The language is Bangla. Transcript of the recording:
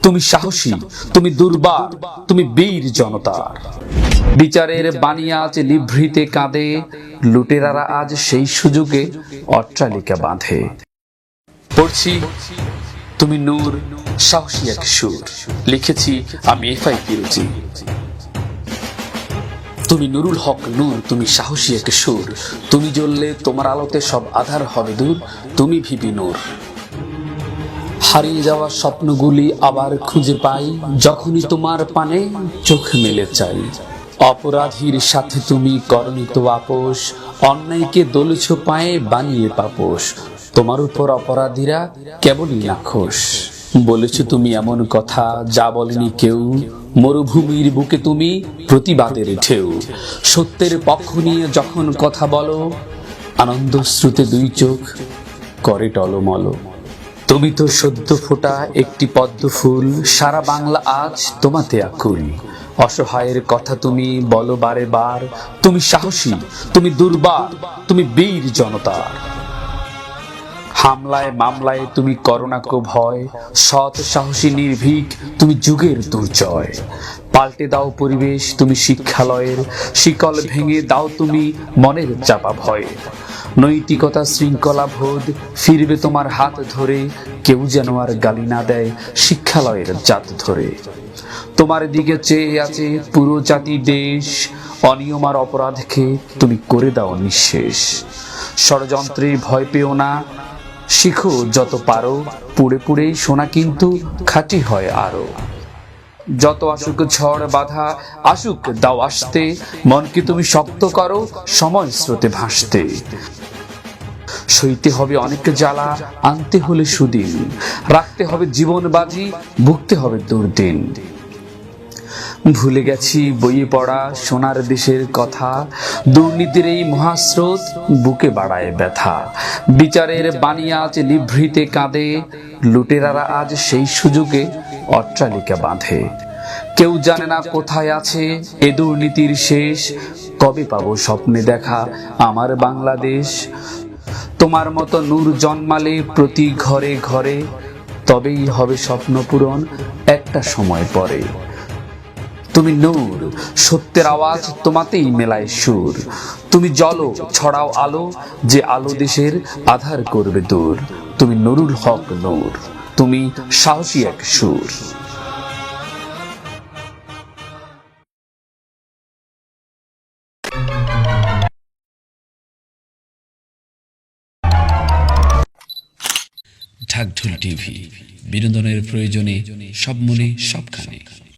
তুমি সাহসী, তুমি দুর্বার, তুমি বীর জনতার। বিচারের বাণী আজ নিভৃতে কাঁদে, লুটেরারা আজ সেই সুযোগে অট্টালিকা বাঁধে। পড়ছি তুমি নূর, সাহসী এক সুর। লিখেছি আমি এফআই পিরুজি। তুমি নুরুল হক নূর, তুমি সাহসী এক সুর। তুমি জ্বললে তোমার আলোতে সব আধার হবে দূর। তুমি ভিবি নূর। হারিয়ে যাওয়া স্বপ্নগুলি আবার খুঁজে পাই, যখনই তোমার পানে চোখ মেলে চাই। অপরাধীর সাথে তুমি করনি তো আপোষ, অন্যায়কে দলেছ পায়ে বানিয়ে পাপোশ। তোমার উপর অপরাধীরা কেবলই নাখোশ। বলেছ তুমি এমন কথা যা বলেনি কেউ, মরুভূমির বুকে তুমি প্রতিবাদের ঢেউ। সত্যের পক্ষ নিয়ে যখন কথা বলো, আনন্দ স্রোতে দুই চোখ করে টলমল। তুমি তো সদ্য ফোটা একটি পদ্ম ফুল, সারা বাংলা আজ তোমাতে আকুল। অসহায়ের কথা তুমি বলো বারে বার, তুমি সাহসী, তুমি দুর্বার, তুমি বীর জনতার। হামলায় মামলায় তুমি করো না কো ভয়, সৎ সাহসী নির্ভীক তুমি যুগের দুর্জয়। পাল্টে দাও পরিবেশ তুমি শিক্ষালয়ের, শিকল ভেঙে দাও তুমি মনের চাপা ভয়। নৈতিকতা শৃঙ্খলা বোধ ফিরবে তোমার হাত ধরে, কেউ যেন আর গালি না দেয় শিক্ষালয়ের জাত ধরে। তোমার দিকে চেয়ে আছে পুরো জাতি দেশ, অনিয়ম আর অপরাধকে তুমি করে দাও নিঃশেষ। ষড়যন্ত্রের ভয় পেও না, শিখো যত পারো, পুড়ে পুড়েই সোনা কিন্তু খাঁটি হয় আরো। যত আসুক ঝড় বাধা আসুক দাও আসতে, মনকে তুমি শক্ত করো সময় স্রোতে ভাসতে। সইতে হবে অনেক জ্বালা, আনতে হলে সুদিন, রাখতে হবে জীবন বাজি, ভুগতে হবে দুর্দিন। ভুলে গেছি বইয়ে পড়া সোনার দেশের কথা, দুর্নীতির এই মহাস্রোত বুকে বাড়ায় ব্যথা। বিচারের বাণী আজ নিভৃতে কাঁদে, লুটেরারা আজ সেই সুযোগে অট্টালিকা বাঁধে। কেউ জানে না কোথায় আছে এ দুর্নীতির শেষ, কবে পাবো স্বপ্নে দেখা আমার বাংলাদেশ। তোমার মতো নূর জন্মালে প্রতি ঘরে ঘরে, তবেই হবে স্বপ্ন পূরণ একটা সময় পরে। তুমি নূর, সত্যের আওয়াজ তোমাতেই মেলায় সুর। তুমি জ্বলো ছড়াও আলো, যে আলো দেশের আধার করবে দূর। তুমি নুরুল হক নূর, তুমি সাহসী এক সুর। ঢাকঢোল টিভি, বিনোদনের প্রয়োজনে সব মনে সবখানে।